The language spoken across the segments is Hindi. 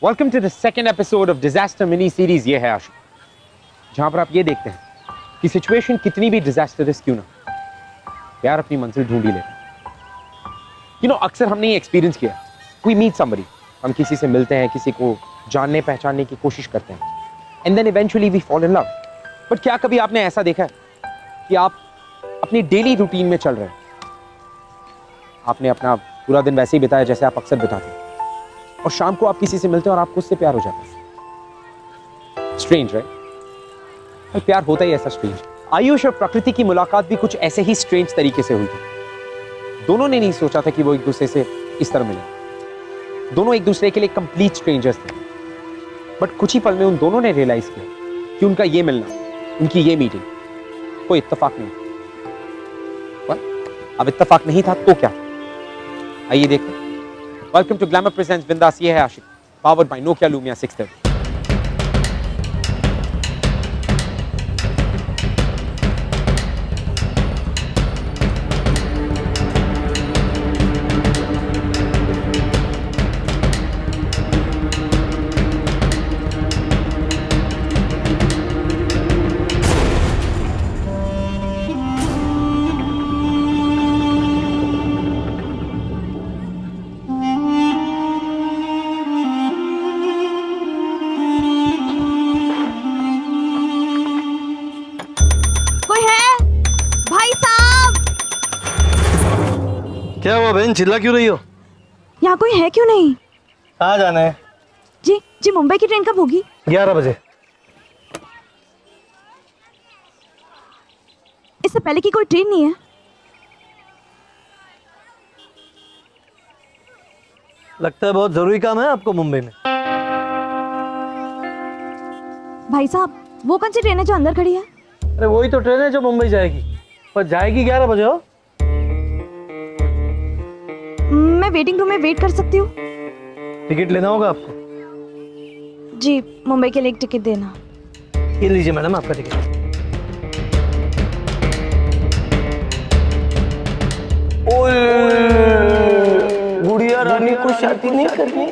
Welcome to the second episode of disaster mini series ये है आशिक, जहां पर आप ये देखते हैं कि सिचुएशन कितनी भी डिजास्टरस क्यों ना, प्यार अपनी मंजिल ढूंढ ही लेता है। अक्सर हमने ये एक्सपीरियंस किया, वी मीट समबडी, हम किसी से मिलते हैं, किसी को जानने पहचानने की कोशिश करते हैं, and then eventually we fall in love. But क्या कभी आपने ऐसा देखा है कि आप अपनी डेली रूटीन में चल रहे हैं, आपने अपना पूरा दिन वैसे ही बिताया जैसे आप अक्सर बिताते हैं, और शाम को आप किसी से मिलते हैं और आपको उससे प्यार हो जाता है। Strange, right? प्यार होता ही ऐसा स्ट्रेंज। आयुष और प्रकृति की मुलाकात भी कुछ ऐसे ही स्ट्रेंज तरीके से हुई थी। दोनों ने नहीं सोचा था कि वो एक दूसरे से इस तरह मिले। दोनों एक दूसरे के लिए कंप्लीट स्ट्रेंजर्स थे, बट कुछ ही पल में उन दोनों ने रियलाइज किया कि उनका ये मिलना, उनकी ये मीटिंग कोई इत्तेफाक नहीं। अब इत्तेफाक नहीं था तो क्या? आइए देखते हैं। वेलकम टू ग्लैमर प्रेजेंट्स बिंदास ये है आशिक, पावर्ड बाय नोकिया लूमिया 630। क्या हुआ बहन, चिल्ला क्यों रही हो? यहाँ कोई है क्यों नहीं? कहाँ जाना है? जी जी, मुंबई की ट्रेन कब होगी? 11 बजे। इससे पहले की कोई ट्रेन नहीं है? लगता है बहुत जरूरी काम है आपको मुंबई में। भाई साहब, वो कौन सी ट्रेन है जो अंदर खड़ी है? अरे वही तो ट्रेन है जो मुंबई जाएगी, पर जाएगी 11 बजे। हो मैं वेटिंग रूम में वेट कर सकती हूँ? टिकट लेना होगा आपको। जी, मुंबई के लिए एक टिकट देना। ये लीजिए मैडम आपका टिकट। गुड़िया रानी को शादी नहीं करनी।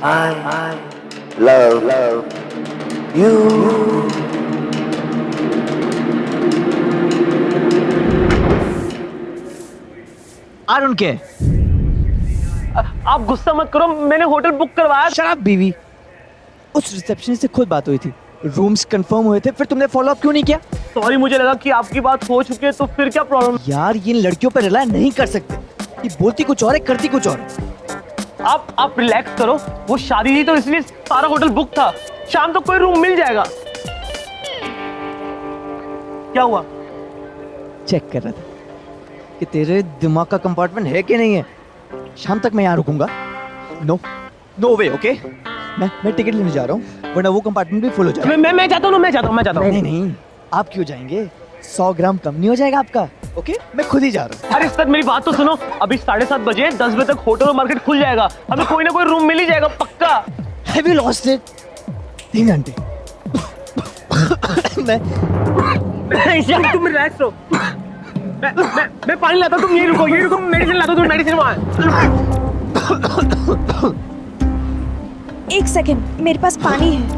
I love you। I don't care। आप गुस्सा मत करो, मैंने होटल बुक करवाया। शराब बीवी, उस रिसेप्शनिस्ट से खुद बात हुई थी, रूम्स कंफर्म हुए थे, फिर तुमने फॉलो अप क्यों नहीं किया? सॉरी, मुझे लगा कि आपकी बात हो चुकी है, तो फिर क्या प्रॉब्लम? यार, ये लड़कियों पर रिलाय नहीं कर सकते, ये बोलती कुछ और है, करती कुछ और है। आप रिलैक्स करो, वो शादी थी तो इसलिए सारा होटल बुक था, शाम तक कोई रूम मिल जाएगा। क्या हुआ? चेक कर रहा था कि तेरे दिमाग का कंपार्टमेंट है कि नहीं है। शाम तक मैं यहाँ रुकूंगा? नो वे। ओके, मैं टिकट लेने जा रहा हूँ, वरना वो कंपार्टमेंट भी फुल हो जाएगा। मैं जाता हूँ। नहीं, आप क्यों जाएंगे? 100 ग्राम कम नहीं हो जाएगा आपका? ओके, मैं खुद ही जा रहा हूँ। अरे सर, मेरी बात तो सुनो, अभी 7:30 बजे, 10 बजे तक होटल और मार्केट खुल जाएगा, हमें कोई ना कोई रूम मिल ही जाएगा पक्का। Have you lost it? 3 घंटे। तुम रिलैक्स रहो, मैं पानी लाता हूं, तुम यही रुको, मेडिसिन लाता हूं, तुम मेडिसिन वहां। एक सेकंड, मेरे पास पानी है।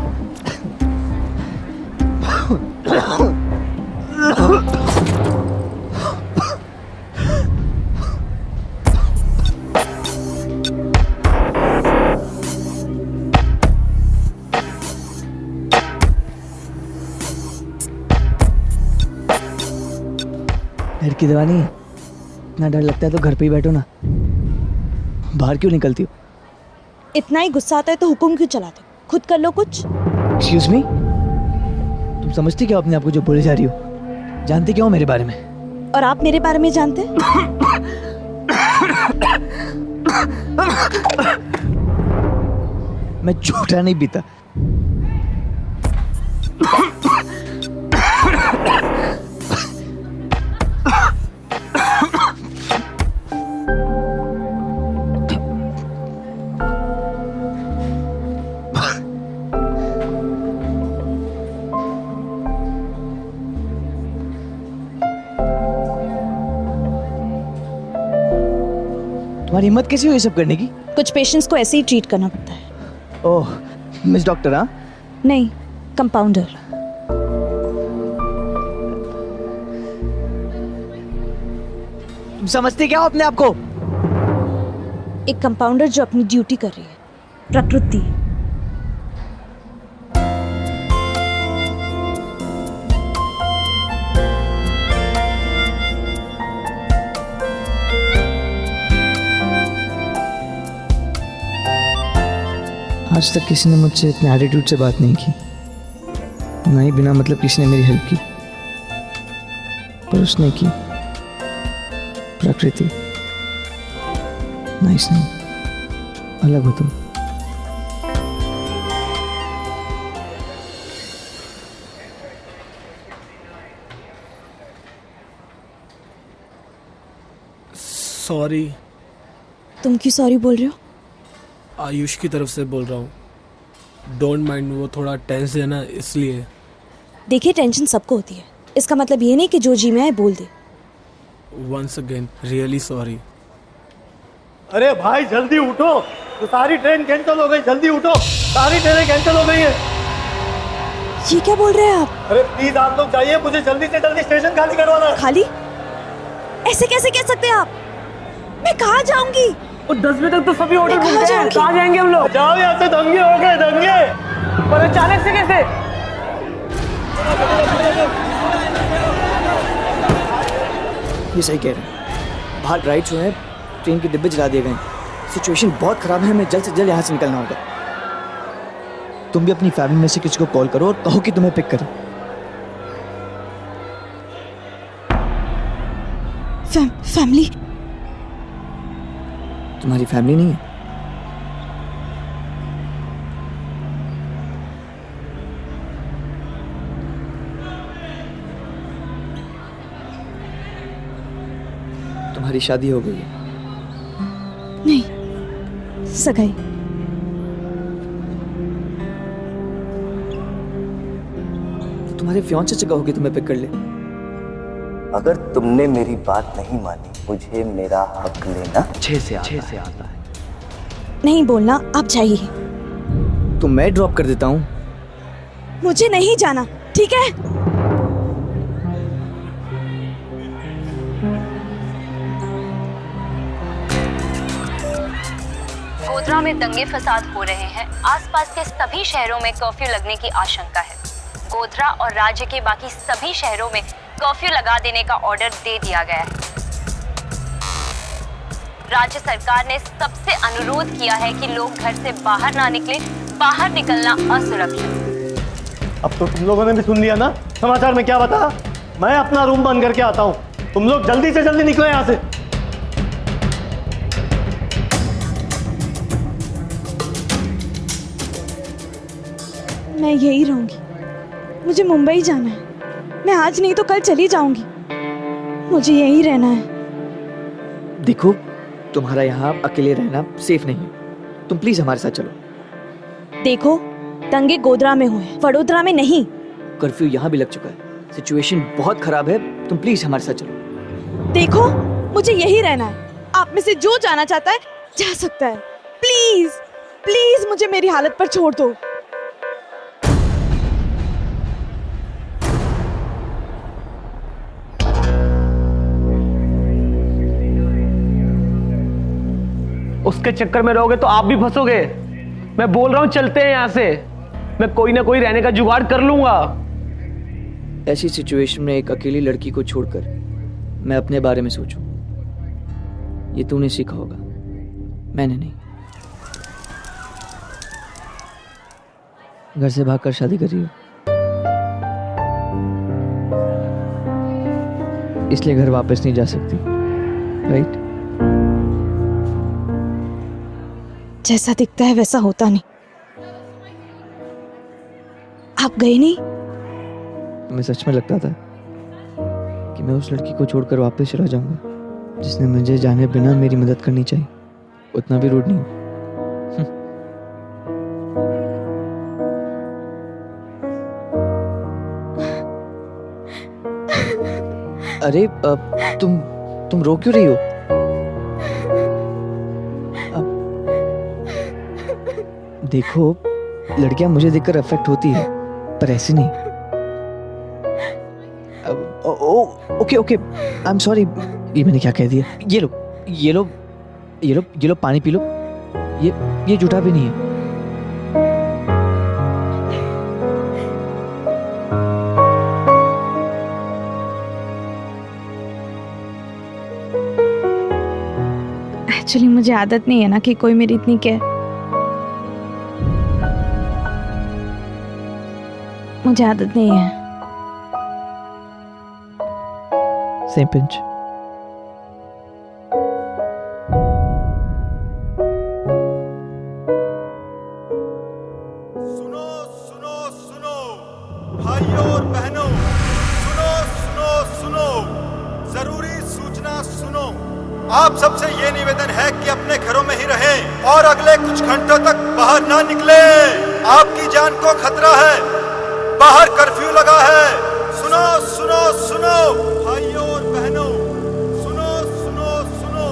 डर की दवा नहीं है? इतना डर लगता है तो घर पे ही बैठो ना, बाहर क्यों निकलती हो? इतना ही गुस्सा आता है तो हुक्म क्यों चलाते हो? खुद कर लो कुछ। एक्सक्यूज मी, तुम समझती क्या अपने आप को जो बोले जा रही हो? जानती क्या हो मेरे बारे में? और आप मेरे बारे में जानते हैं? मैं झूठा नहीं पीता। तुम्हारी हिम्मत कैसी हुई ये सब करने की? कुछ पेशेंट्स को ऐसे ही ट्रीट करना पड़ता है। ओह मिस डॉक्टर, हाँ? नहीं, कंपाउंडर। तुम समझते क्या हो अपने आप को? एक कंपाउंडर जो अपनी ड्यूटी कर रही है। प्रकृति। आज तक किसी ने मुझसे इतने एटीट्यूड से बात नहीं की, ना ही बिना मतलब किसी ने मेरी हेल्प की, पर उसने की। प्रकृति। नाइस नहीं, अलग हो तुम। सॉरी। तुम क्यों सॉरी बोल रहे हो? आयुष की तरफ से बोल रहा हूँ। डोंट माइंड, वो थोड़ा टेंस है ना, इसलिए। देखिए, टेंशन सबको होती है, इसका मतलब ये नहीं कि जो जी में आए बोल दे। Once again really sorry. अरे भाई जल्दी उठो, तो सारी ट्रेन कैंसिल हो गई। जल्दी उठो, सारी ट्रेनें कैंसिल हो गई है। ये क्या बोल रहे हैं आप? अरे प्लीज आप लोग जाइए, मुझे जल्दी से जल्दी स्टेशन खाली करवाना है। खाली? ऐसे कैसे कह सकते हैं आप? मैं कहाँ जाऊंगी? और 10 बजे तक तो सभी ऑर्डर मैं मिल कहाँ गए हैं। जाऊंगी? कहाँ जाएंगे हम लोग? जाओ यहाँ से, दंगे हो गए दंगे। पर अचानक से कैसे? ये सही कह रहे हैं, बाहर राइड्स हुए हैं, ट्रेन के डिब्बे जला दिए गए हैं। सिचुएशन बहुत खराब है, हमें जल्द से जल्द यहाँ से निकलना होगा। तुम भी अपनी फैमिली में से किसी को कॉल करो और कहो कि तुम्हें पिक करे। फैमिली? तुम्हारी फैमिली नहीं है? तुम्हारी शादी हो गई है? नहीं, सगाई। तो तुम्हारे फियांसे से कहो कि तुम्हें पिक कर ले। अगर तुमने मेरी बात नहीं मानी, मुझे मेरा हक लेना 6 से आता है। नहीं बोलना, आप जाइए। तो मैं ड्रॉप कर देता हूँ। मुझे नहीं जाना, ठीक है? गोधरा में दंगे फसाद हो रहे हैं। आसपास के सभी शहरों में कर्फ्यू लगने की आशंका है। गोधरा और राज्य के बाकी सभी शहरों में कर्फ्यू लगा देने का ऑर्डर दे दिया गया है। राज्य सरकार ने सबसे अनुरोध किया है कि लोग घर से बाहर ना निकले, बाहर निकलना असुरक्षित। अब तो तुम लोगों ने भी सुन लिया ना समाचार में क्या बता। मैं अपना रूम बंद करके आता हूँ, तुम लोग जल्दी से जल्दी निकलो यहाँ से। मैं यही रहूंगी, मुझे मुंबई जाना है। मैं आज नहीं तो कल चली जाऊंगी, मुझे यहीं रहना है। देखो, तुम्हारा यहाँ अकेले रहना सेफ नहीं है, तुम प्लीज हमारे साथ चलो। देखो, दंगे गोधरा में हुए हैं, वडोदरा में नहीं। कर्फ्यू यहाँ भी लग चुका है, सिचुएशन बहुत खराब है, तुम प्लीज हमारे साथ चलो। देखो, मुझे यही रहना है। आप में से जो जाना चाहता है जा सकता है। प्लीज प्लीज मुझे मेरी हालत पर छोड़ दो। उसके चक्कर में रहोगे तो आप भी फंसोगे। मैं बोल रहा हूँ चलते हैं यहाँ से, मैं कोई ना कोई रहने का जुगाड़ कर लूंगा। ऐसी सिचुएशन में एक अकेली लड़की को छोड़कर मैं अपने बारे में सोचूं, ये तूने सीखा होगा, मैंने नहीं। घर से भागकर शादी कर रही हो, इसलिए घर वापस नहीं जा सकती, राइट? जैसा दिखता है वैसा होता नहीं। आप गए नहीं? तुम्हें सच में लगता था कि मैं उस लड़की को छोड़कर वापस चला जाऊंगा जिसने मुझे जाने बिना मेरी मदद करनी चाहिए? उतना भी रूड नहीं हूं। अरे तुम रो क्यों रही हो? देखो, लड़कियां मुझे देखकर अफेक्ट होती है, पर ऐसे नहीं। Okay okay, I am sorry. ये मैंने क्या कह दिया? ये लो ये लो ये लो ये लो, पानी पी लो। ये झूठा भी नहीं है। एक्चुअली मुझे आदत नहीं है ना कि कोई मेरी इतनी केयर। मुझे आदत नहीं है। Same pinch. सुनो सुनो सुनो भाइयों और बहनों, सुनो सुनो सुनो, जरूरी सूचना सुनो। आप सबसे ये निवेदन है कि अपने घरों में ही रहें और अगले कुछ घंटों तक बाहर ना निकले। आपकी जान को खतरा है, बाहर कर्फ्यू लगा है। सुनो सुनो सुनो भाइयों और बहनों, सुनो सुनो सुनो,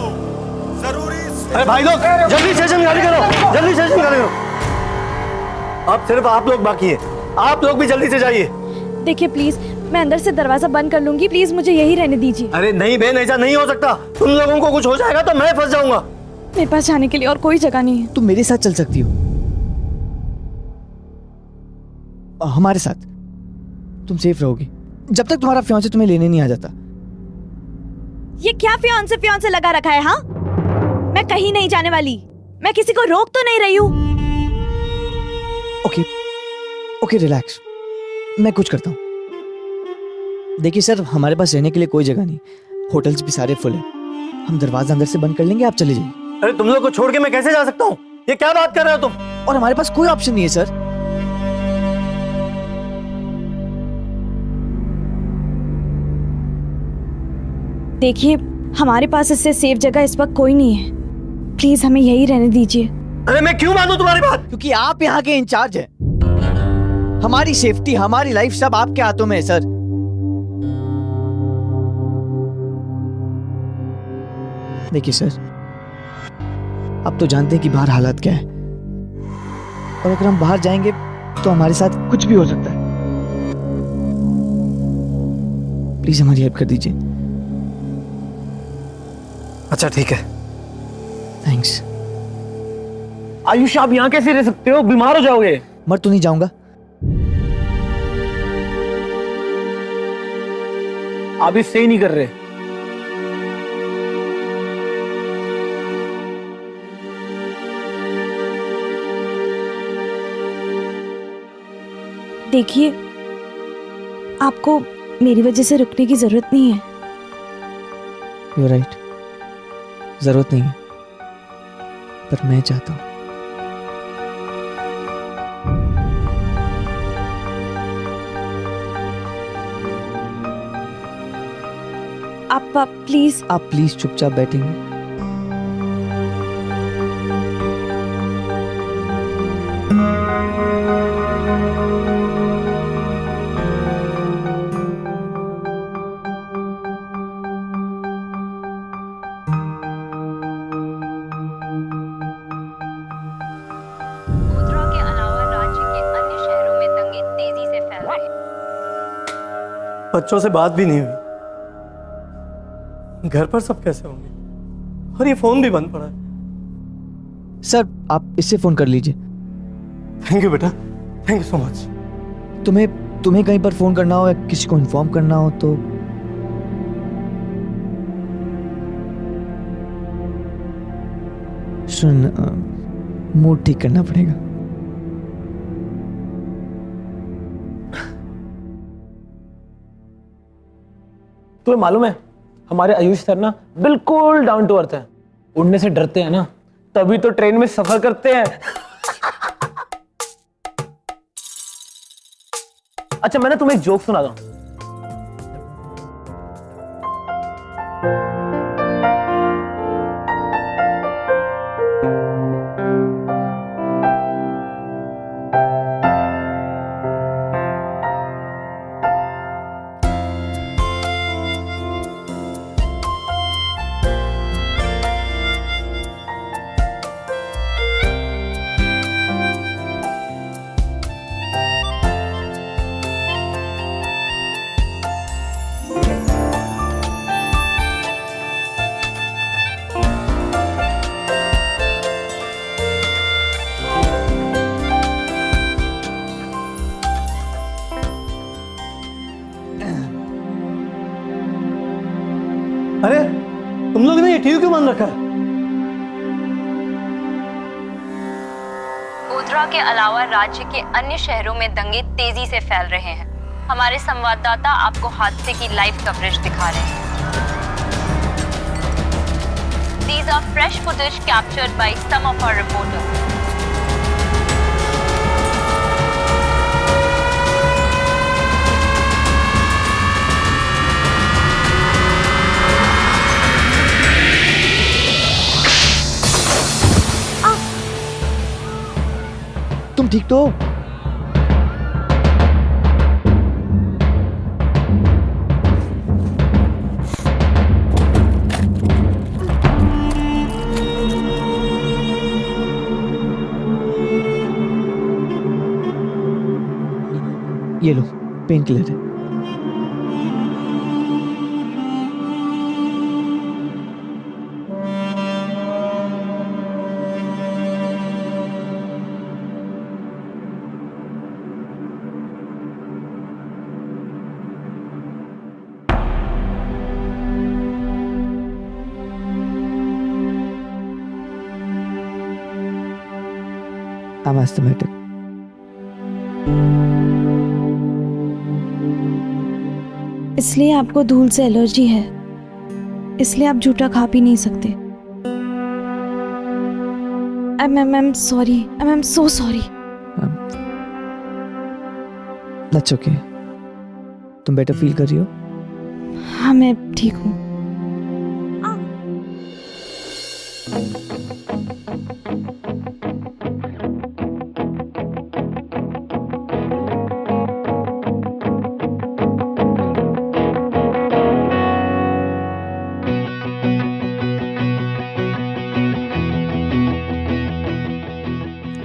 जरूरी। अरे भाई लोग, जल्दी स्टेशन खाली करो, जल्दी स्टेशन खाली करो। अब सिर्फ आप लोग बाकी हैं, आप लोग भी जल्दी से जाइए। देखिए प्लीज, मैं अंदर से दरवाजा बंद कर लूंगी, प्लीज मुझे यही रहने दीजिए। अरे नहीं बहन, ऐसा नहीं हो सकता। तुम लोगों को कुछ हो जाएगा तो मैं फंस जाऊंगा। मेरे पास जाने के लिए और कोई जगह नहीं है। तुम मेरे साथ चल सकती हो, हमारे साथ। तुम सेफ रहोगी जब तक तुम्हारा फियांसे तुम्हें लेने नहीं आ जाता। ये क्या फियांसे लगा रखा है? हाँ, मैं कहीं नहीं जाने वाली। मैं किसी को रोक तो नहीं रही हूँ। ओके ओके, रिलैक्स, मैं कुछ करता हूँ। देखिए सर, हमारे पास रहने के लिए कोई जगह नहीं, होटल्स भी सारे फुल हैं। हम दरवाजा अंदर से बंद कर लेंगे, आप चले जाइए। अरे तुम लोग को छोड़ के मैं कैसे जा सकता हूँ? ये क्या बात कर रहे हो तुम? और हमारे पास कोई ऑप्शन नहीं है सर। देखिए, हमारे पास इससे सेफ जगह इस वक्त कोई नहीं है। प्लीज हमें यही रहने दीजिए। अरे मैं क्यों मानूं तुम्हारी बात? क्योंकि आप यहाँ के इंचार्ज हैं। हमारी सेफ्टी, हमारी लाइफ सब आपके हाथों में है सर। देखिए सर, अब तो जानते हैं कि बाहर हालात क्या है, और अगर हम बाहर जाएंगे तो हमारे साथ कुछ भी हो सकता है। प्लीज हमारी हेल्प कर दीजिए। अच्छा ठीक है। थैंक्स। आयुष, आप यहाँ कैसे रह सकते हो? बीमार हो जाओगे। मर तो नहीं जाऊंगा। आप इससे ही नहीं कर रहे। देखिए, आपको मेरी वजह से रुकने की जरूरत नहीं है। यू राइट, जरूरत नहीं है, पर मैं चाहता हूं। आप प्लीज। आप प्लीज चुपचाप बैठेंगे? गोधरा के अलावा राज्य के अन्य शहरों में दंगे तेजी से फैल रहे हैं। बच्चों से बात भी नहीं हुई, घर पर सब कैसे होंगे? और ये फोन भी बंद पड़ा है। सर, आप इससे फोन कर लीजिए। थैंक यू बेटा, थैंक यू सो मच। तुम्हें कहीं पर फोन करना हो या किसी को इन्फॉर्म करना हो तो सुन, मूड ठीक करना पड़ेगा। तुम्हें मालूम है, हमारे आयुष सर ना बिल्कुल डाउन टू अर्थ है। उड़ने से डरते हैं ना, तभी तो ट्रेन में सफर करते हैं। अच्छा, मैंने तुम्हें एक जोक सुना दूं। वीडियो क्यों बंद रखा है? गोधरा के अलावा राज्य के अन्य शहरों में दंगे तेजी से फैल रहे हैं। हमारे संवाददाता आपको हादसे की लाइव कवरेज दिखा रहे हैं। These are fresh footage captured by some of our reporters. तुम ठीक तो हो? ये लो, पेन किलर है। I'm asthmatic. इसलिए आपको धूल से एलर्जी है, इसलिए आप झूठा खा पी नहीं सकते। I'm sorry. I'm so sorry. That's okay. तुम बेटर फील कर रही हो? हाँ, मैं ठीक हूँ।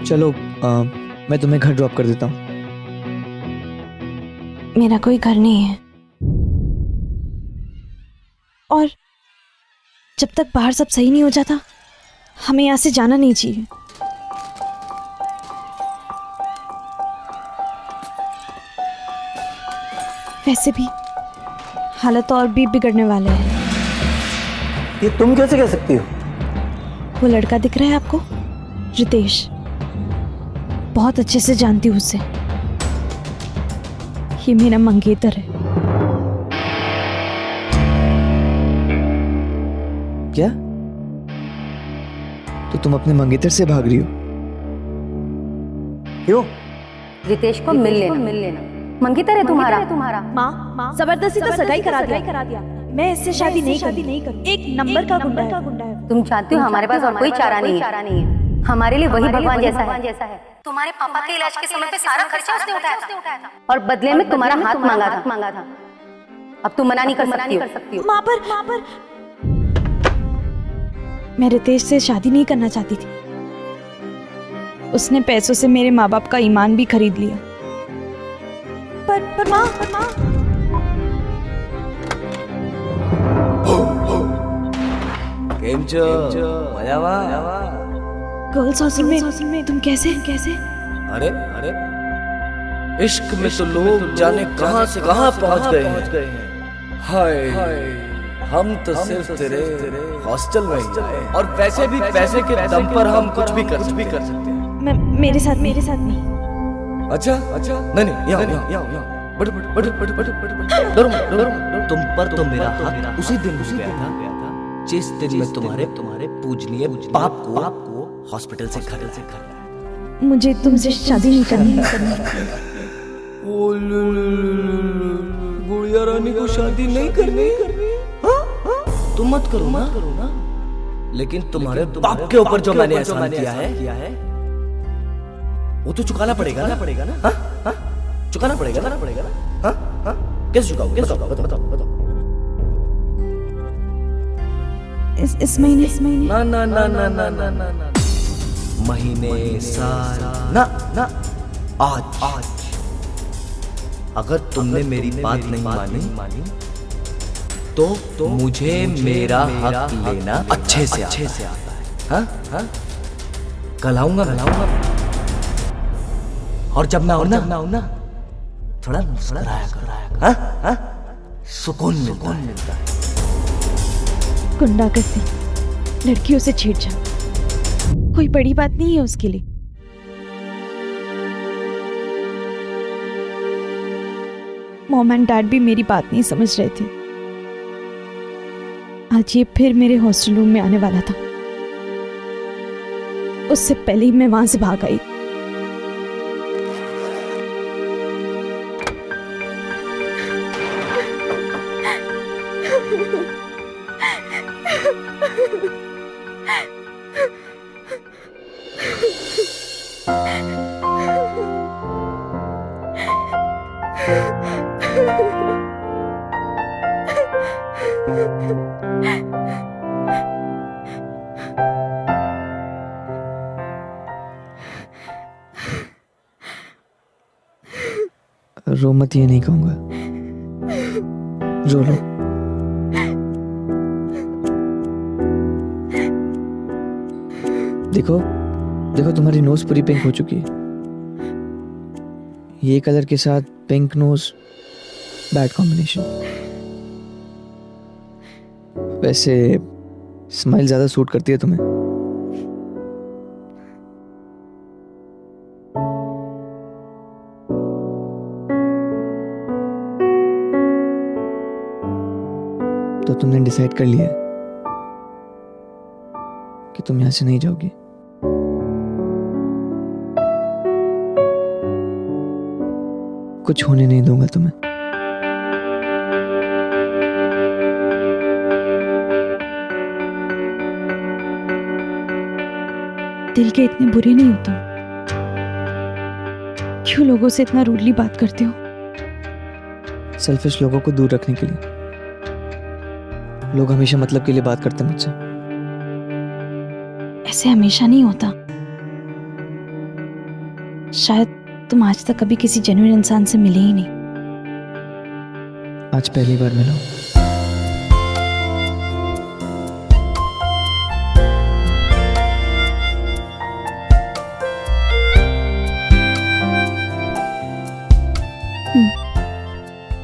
चलो मैं तुम्हें घर ड्रॉप कर देता हूँ। मेरा कोई घर नहीं है, और जब तक बाहर सब सही नहीं हो जाता, हमें यहाँ से जाना नहीं चाहिए। वैसे भी हालत और भी बिगड़ने वाले हैं। ये तुम कैसे कह सकती हो? वो लड़का दिख रहा है आपको, रितेश, बहुत अच्छे से जानती हूँ उसे। ये मेरा मंगेतर है। क्या? तो तुम अपने मंगेतर से भाग रही हो? क्यों? रितेश को मिल लेना। मंगेतर है तुम्हारा। माँ, जबरदस्ती तो सगाई करा दिया। मैं इससे शादी नहीं करूँ। एक नंबर का गुंडा है। तुम जानती हो हमारे पास और कोई चारा नहीं है। हमारे लिए वही भगवान जैसा है। तुम्हारे पापा के इलाज के समय पे सारा खर्चा उसने उठाया था और बदले में तुम्हारा हाथ मांगा था। अब तुम मना नहीं कर सकती हो। माँ पर मैं रितेश से शादी नहीं करना चाहती थी। उसने पैसों से मेरे माँ बाप का ईमान भी खरीद लिया। पर माँ गर्ल्स हॉस्टल में तुम कैसे? अरे इश्क में तो लोग जाने कहां से कहां पहुंच गए हैं। हाय हम तो सिर्फ तेरे हॉस्टल में ही आए, और वैसे भी पैसे के दम पर हम कुछ भी कर सकते हैं। मेरे साथ नहीं। अच्छा नहीं यहाँ बड़ डरो मत। तुम पर तो मेरा हक उसी दिन गया था जिस दिन मैं तुम्हारे पूजनीय बाप को हॉस्पिटल से घर। मुझे तुमसे शादी नहीं करनी। गुड़िया रानी को शादी नहीं करनी? तुम मत करो ना। लेकिन तुम्हारे बाप के ऊपर जो मैंने एहसान किया है वो तो चुकाना पड़ेगा ना। चुकाना पड़ेगा ना। कैसे चुकाओगे? बताओ। इस महीने ना महीने साल ना आज अगर तुमने मेरी बात नहीं मानी तो मुझे मेरा हक लेना अच्छे से आता है। हाँ? कल आऊंगा और जब मैं आऊं ना थोड़ा मुस्कुराया कर। सुकून मिलता है। गुंडागर्दी लड़कियों से छेड़छाड़ कोई बड़ी बात नहीं है उसके लिए। मॉम एंड डैड भी मेरी बात नहीं समझ रहे थे। आज ये फिर मेरे हॉस्टल रूम में आने वाला था। उससे पहले ही मैं वहां से भाग आई। रो मत, ये नहीं कहूंगा। रो लो। देखो देखो, तुम्हारी नोज पूरी पिंक हो चुकी है। ये कलर के साथ पिंक नोज बैड कॉम्बिनेशन। वैसे स्माइल ज्यादा सूट करती है तुम्हें। तो तुमने डिसाइड कर लिया है कि तुम यहां से नहीं जाओगी। कुछ होने नहीं दूंगा तुम्हें। दिल के इतने बुरे नहीं हो तुम। क्यों लोगों से इतना रूडली बात करते हो? सेल्फिश लोगों को दूर रखने के लिए। लोग हमेशा मतलब के लिए बात करते हैं मुझसे। ऐसे हमेशा नहीं होता। शायद तुम आज तक कभी किसी जेन्युइन इंसान से मिले ही नहीं। आज पहली बार मिला हूं।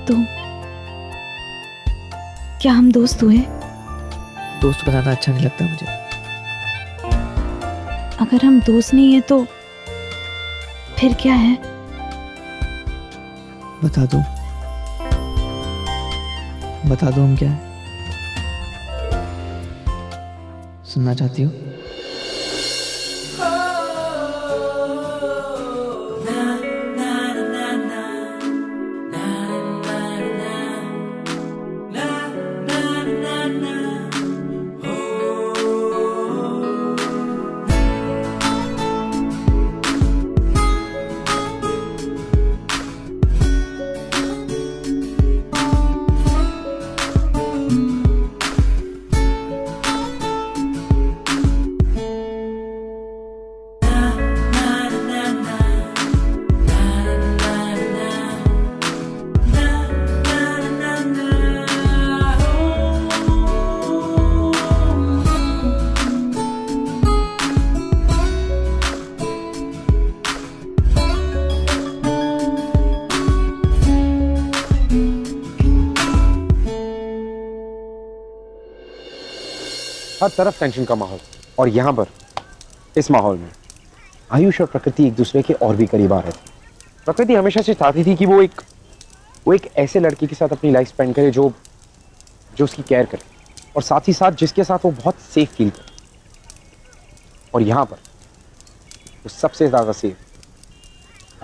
तो क्या हम दोस्त हुए? दोस्त बताना अच्छा नहीं लगता मुझे। अगर हम दोस्त नहीं है तो फिर क्या है? बता दो हम क्या है। सुनना चाहती हो? हर तरफ टेंशन का माहौल, और यहाँ पर इस माहौल में आयुष और प्रकृति एक दूसरे के और भी करीब आ रहे थे। प्रकृति हमेशा से चाहती थी कि वो एक ऐसे लड़के के साथ अपनी लाइफ स्पेंड करे जो उसकी केयर करे, और साथ ही साथ जिसके साथ वो बहुत सेफ फील करे। और यहाँ पर वो सबसे ज्यादा सेफ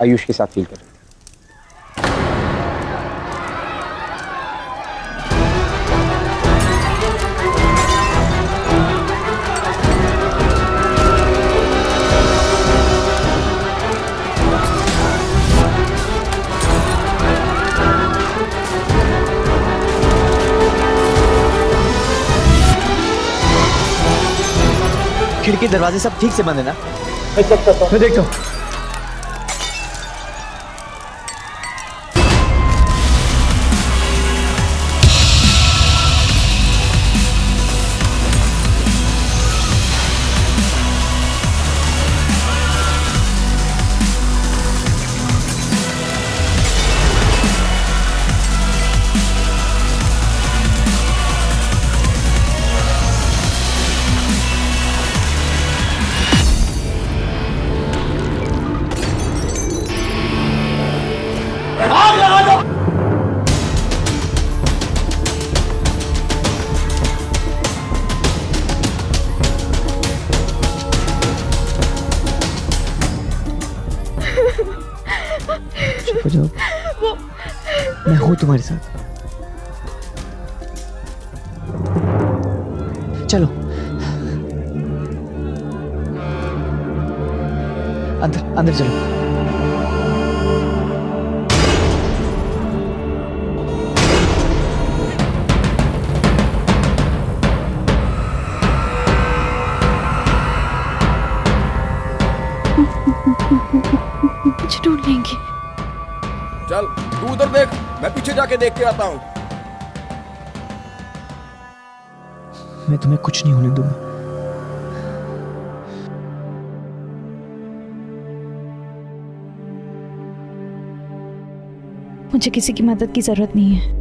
आयुष के साथ फील करे। खिड़की दरवाजे सब ठीक से बंद है ना? मैं देखता हूँ। आग लगा दो। चुप हो जाओ, मैं हूं तुम्हारे साथ। चलो अंदर अंदर चलो। मुझे ढूंढ लेंगे। चल तू उधर देख, मैं पीछे जाके देख के आता हूँ। मैं तुम्हें कुछ नहीं होने दूंगा। मुझे किसी की मदद की जरूरत नहीं है।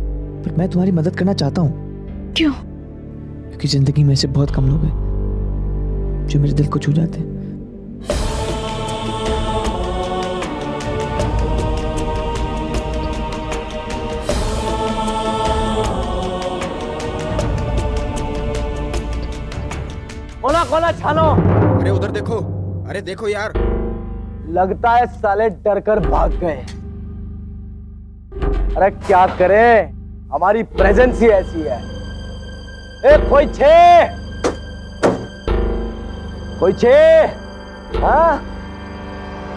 पर मैं तुम्हारी मदद करना चाहता हूँ। क्यों? क्योंकि जिंदगी में ऐसे बहुत कम लोग हैं जो मेरे दिल को छू जाते हैं। खोला खोला छानो। अरे उधर देखो, अरे देखो यार। लगता है साले डर कर भाग गए। अरे क्या करे, हमारी प्रेजेंस ही ऐसी है। ए कोई छे हाँ?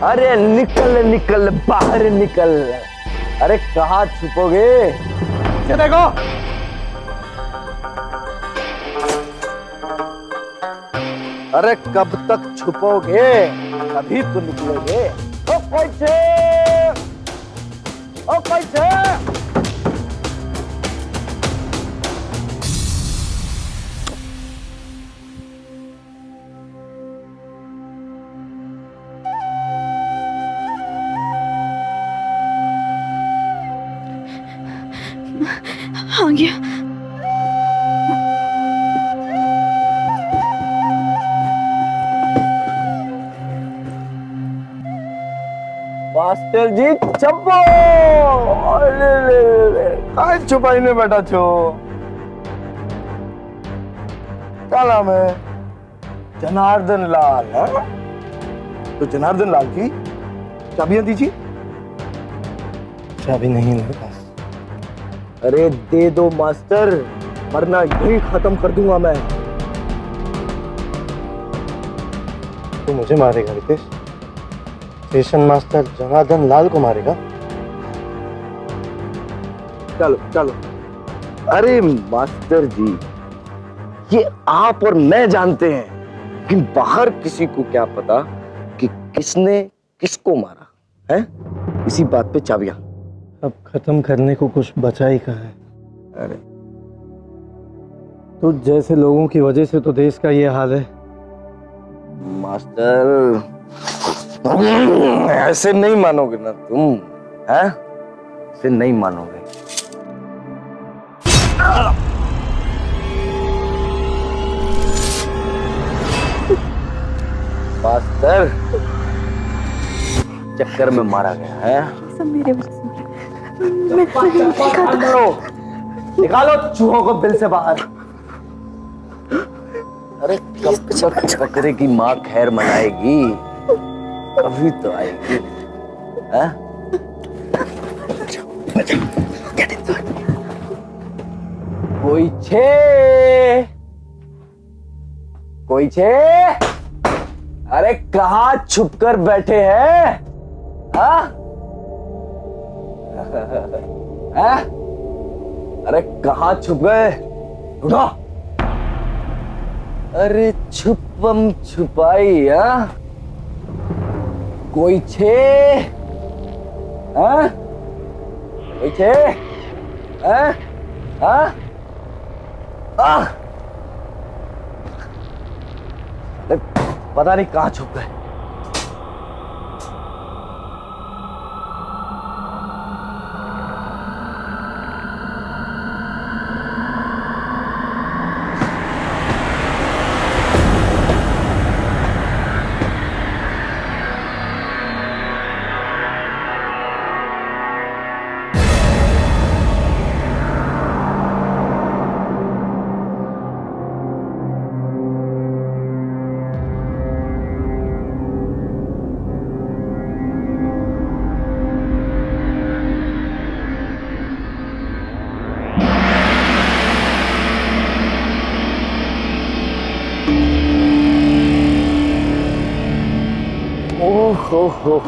अरे निकल निकल बाहर निकल। अरे कहाँ छुपोगे? ये देखो। अरे कब तक छुपोगे? कभी तो निकलोगे। ओ कोई छे! ओ कोई छे! आ गया। मास्टर जी चप्पो। अरे छुपाई में बैठा छो। क्या नाम है? जनार्दन लाल। है तो जनार्दन लाल की चाबियां दीजिए। चाबी नहीं है मेरे पास। अरे दे दो मास्टर, वरना यही खत्म कर दूंगा मैं। तो मुझे मारेगा रितेश? स्टेशन मास्टर जनार्दन लाल को मारेगा? चलो चलो। अरे मास्टर जी, ये आप और मैं जानते हैं, लेकिन बाहर किसी को क्या पता कि किसने किसको मारा है। इसी बात पे चाबियां। अब खत्म करने को कुछ बचा ही कहाँ है। अरे तो जैसे लोगों की वजह से तो देश का ये हाल है। मास्टर ऐसे नहीं मानोगे ना तुम, हैं? ऐसे नहीं मानोगे। मास्टर चक्कर में मारा गया है। सब मेरे वजह से। निकालो चूहों को बिल से बाहर। अरे कब तक छकरे की माँ खैर मनाएगी? कभी तो आएगी। हैं? कोई छे? अरे कहाँ छुपकर बैठे हैं? हाँ? हैं? अरे कहाँ छुप गए? ढूंढो। अरे छुपम छुपाई। हाँ? कोई छे? हाँ? कोई छे? हाँ? हाँ? हाँ? पता नहीं कहाँ छुप गए। हो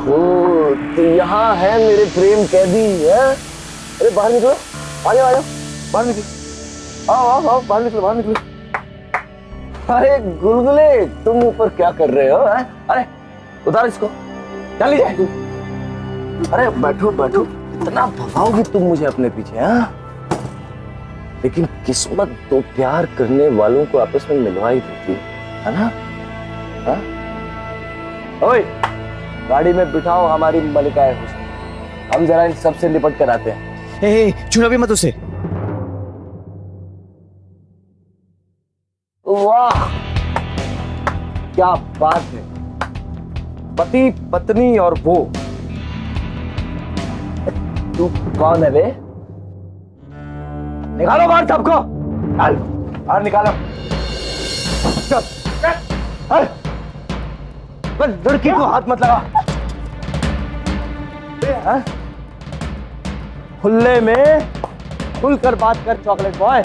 तो यहाँ है मेरे प्रेम कैदी है। अरे बाहर निकलो, आ जाओ आ जाओ, बाहर निकलो, आओ आओ आओ, बाहर निकलो बाहर निकलो। अरे गुलगुले तुम ऊपर क्या कर रहे हो है? अरे उतार इसको, चल लीजिए। अरे बैठो बैठो, इतना भगाओगी तुम मुझे अपने पीछे? हाँ लेकिन किस्मत तो प्यार करने वालों को आपस में मिलवा ही देती है ना? हाँ? ओए गाड़ी में बिठाओ हमारी मलिकाए हुस्न, हम जरा इन सबसे निपट कर आते हैं। ए छूना भी मत उसे। वाह क्या बात है, पति पत्नी और वो। तू कौन है बे? निकालो बाहर सबको, चल बाहर निकालो। लड़की को हाथ मत लगा। खुले में खुलकर बात कर चॉकलेट बॉय।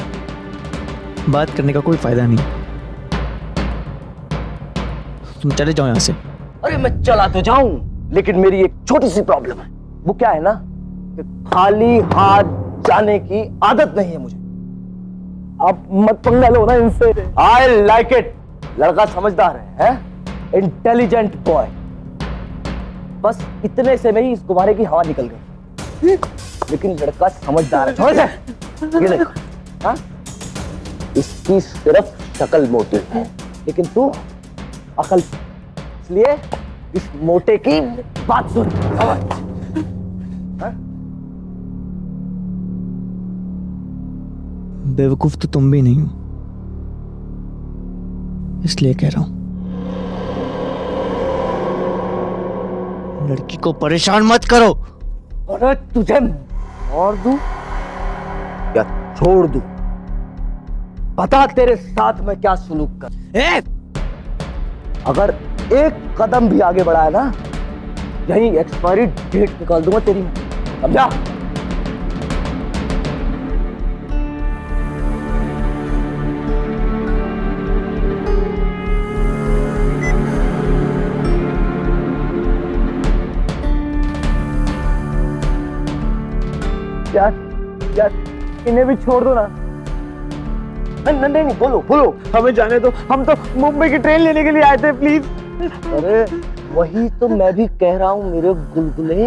बात करने का कोई फायदा नहीं, तुम चले जाओ यहाँ से। अरे मैं चला तो जाऊं, लेकिन मेरी एक छोटी सी प्रॉब्लम है। वो क्या है ना कि खाली हाथ जाने की आदत नहीं है मुझे। आप मत पंगा लो ना इनसे। I like it. लड़का समझदार है? Intelligent boy. बस इतने से में ही इस गुब्बारे की हवा निकल गई। लेकिन लड़का समझदार है। छोड़ से, ये देखो, हाँ इसकी सिर्फ शक्ल मोटी है, लेकिन तू अकल, इसलिए इस मोटे की बात सुन। बेवकूफ तो तुम भी नहीं हो, इसलिए कह रहा हूं। लड़की को परेशान मत करो। अरे तुझे और दूं या छोड़ दूं? बता तेरे साथ में क्या सुलूक कर। अगर एक कदम भी आगे बढ़ाया ना, यही एक्सपायरी डेट निकाल दूंगा तेरी, समझा? क्या क्या इन्हें भी छोड़ दो ना। नहीं नहीं नहीं, बोलो बोलो, हमें जाने दो, हम तो मुंबई की ट्रेन लेने के लिए आए थे, प्लीज। अरे वही तो मैं भी कह रहा हूँ मेरे गुलगुले,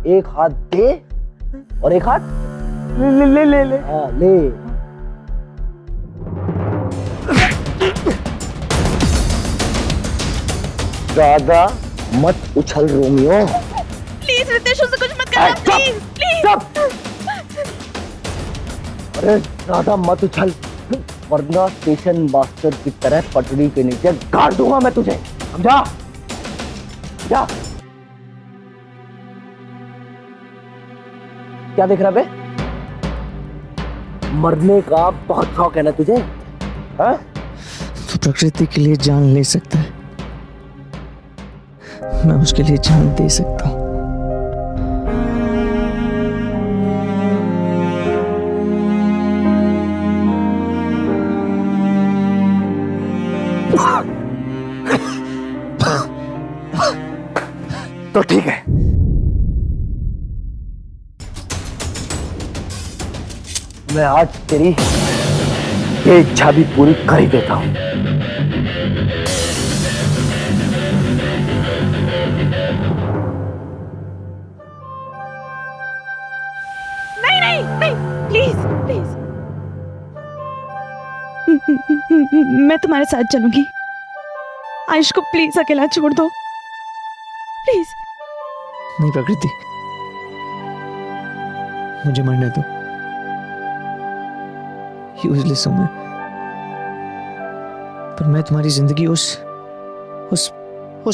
एक हाथ दे और एक हाथ ले ले ले ले। हाँ ले। ज्यादा मत उछल रोमियो। प्लीज रितेश उसे कुछ मत करना, प्लीज प्लीज। अरे ज्यादा मत उछल, वरना स्टेशन मास्टर की तरह पटरी के नीचे गाड़ दूंगा मैं तुझे, समझा? जा। क्या देख रहा बे? मरने का बहुत शौक है ना तुझे? हाँ? तो प्रकृति के लिए जान ले सकता है, मैं उसके लिए जान दे सकता हूँ। तो ठीक है, मैं आज तेरी ये इच्छा भी पूरी कर ही देता हूं। नहीं नहीं नहीं, प्लीज प्लीज। मैं तुम्हारे साथ चलूंगी। आयुष को प्लीज अकेला छोड़ दो, प्लीज। नहीं प्रकृति, मुझे मरने दो। यूजलेस हूं मैं, पर मैं तुम्हारी जिंदगी उस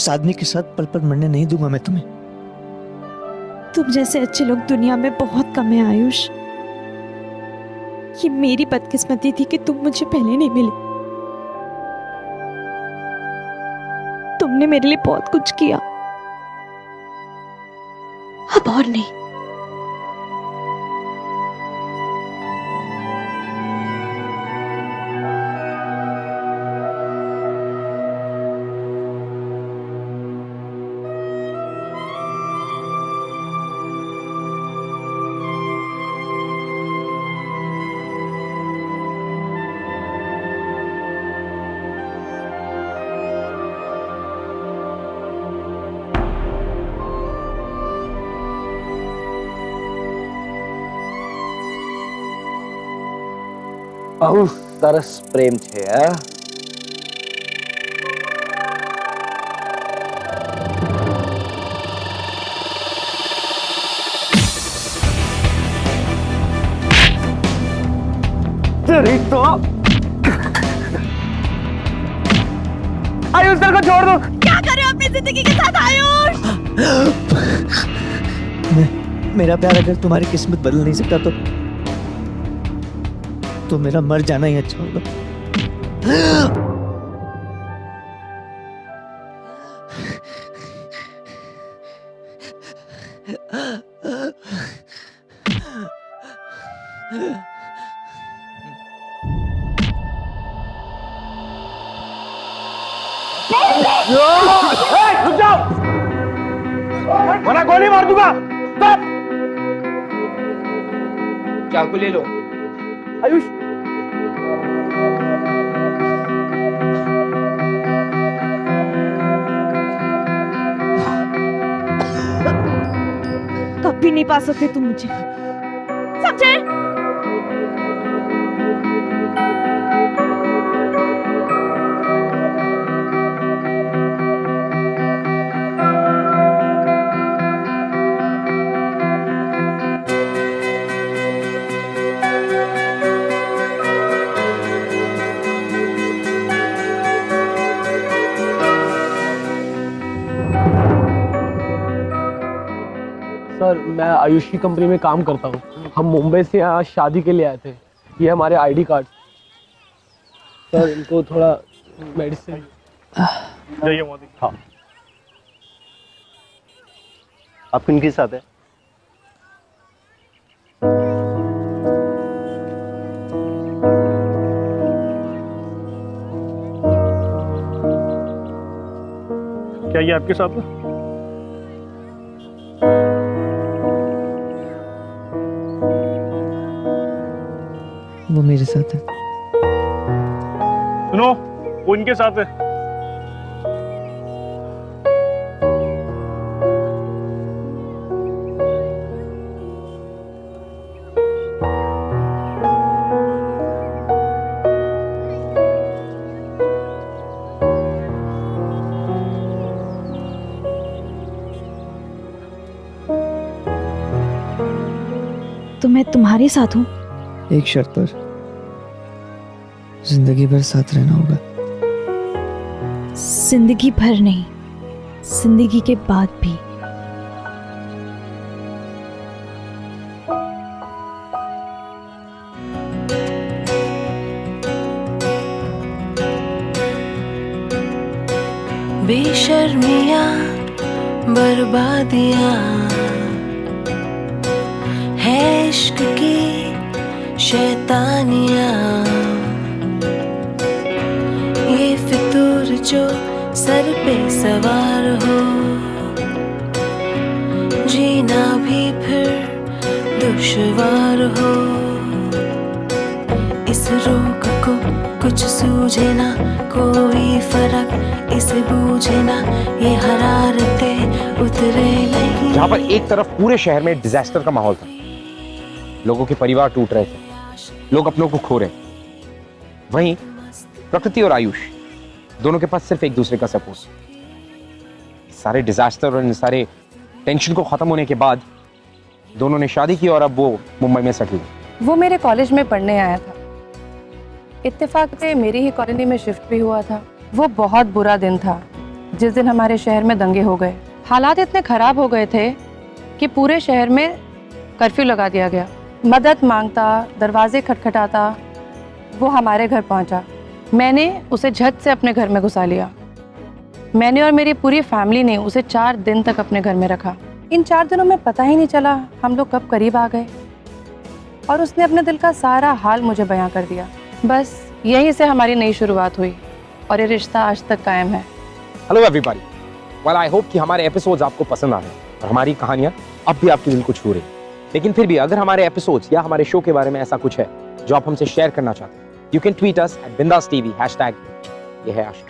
आदमी के साथ पल पल मरने नहीं दूंगा मैं तुम्हें। तुम जैसे अच्छे लोग दुनिया में बहुत कम है आयुष। ये मेरी बदकिस्मती थी कि तुम मुझे पहले नहीं मिली। तुमने मेरे लिए बहुत कुछ किया, अब और नहीं। બહુ સરસ પ્રેમ છે હા? तेरी तो आयुष सर को छोड़ दो। क्या कर रहे हो अपनी जिंदगी के साथ आयुष? मेरा प्यार अगर तुम्हारी किस्मत बदल नहीं सकता तो मेरा मर जाना ही अच्छा होगा। रुक जाओ, वरना गोली मार दूंगा। स्टॉप। चाकू ले लो। आयुष कभी नहीं पा सकते तुम मुझे, समझे? सर मैं आयुष की कंपनी में काम करता हूँ। हम मुंबई से यहाँ शादी के लिए आए थे। ये हमारे आईडी कार्ड। सर इनको थोड़ा मेडिसिन। जाइए मोदी। हाँ, आप किनके साथ है? क्या ये आपके साथ है? वो मेरे साथ है। सुनो, वो इनके साथ है। तो मैं तुम्हारे साथ हूँ, एक शर्त पर, जिंदगी भर साथ रहना होगा। जिंदगी भर नहीं, जिंदगी के बाद भी। बेशर्मियाँ बर्बादियाँ है इश्क की शैतानियाँ, ये फितूर जो सर पे सवार हो, जीना भी फिर दुश्वार हो। इस रोग को कुछ सूझे ना, कोई फर्क इसे बूझे ना, ये हरारतें उतरे नहीं। जहाँ पर एक तरफ पूरे शहर में डिजास्टर का माहौल था, लोगों के परिवार टूट रहे थे, लोग अपनों को खो रहे, वहीं प्रकृति और आयुष दोनों के पास सिर्फ एक दूसरे का सपोर्ट। सारे डिजास्टर और इन सारे टेंशन को खत्म होने के बाद दोनों ने शादी की और अब वो मुंबई में सेटल हुए। वो मेरे कॉलेज में पढ़ने आया था, इत्तेफाक से मेरी ही कॉलोनी में शिफ्ट भी हुआ था। वो बहुत बुरा दिन था जिस दिन हमारे शहर में दंगे हो गए। हालात इतने खराब हो गए थे कि पूरे शहर में कर्फ्यू लगा दिया गया। मदद मांगता, दरवाजे खटखटाता, वो हमारे घर पहुंचा। मैंने उसे झट से अपने घर में घुसा लिया। मैंने और मेरी पूरी फैमिली ने उसे 4 दिन तक अपने घर में रखा। इन 4 दिनों में पता ही नहीं चला हम लोग कब करीब आ गए, और उसने अपने दिल का सारा हाल मुझे बयां कर दिया। बस यहीं से हमारी नई शुरुआत हुई और ये रिश्ता आज तक कायम है। Hello everybody, well I hope कि हमारे एपिसोड्स आपको पसंद आ रहे हैं और हमारी कहानियां अब भी आपके दिल को छू रही। लेकिन फिर भी अगर हमारे एपिसोड्स या हमारे शो के बारे में ऐसा कुछ है जो आप हमसे शेयर करना चाहते हैं, you can tweet us @BindasTV #ये है आशिक।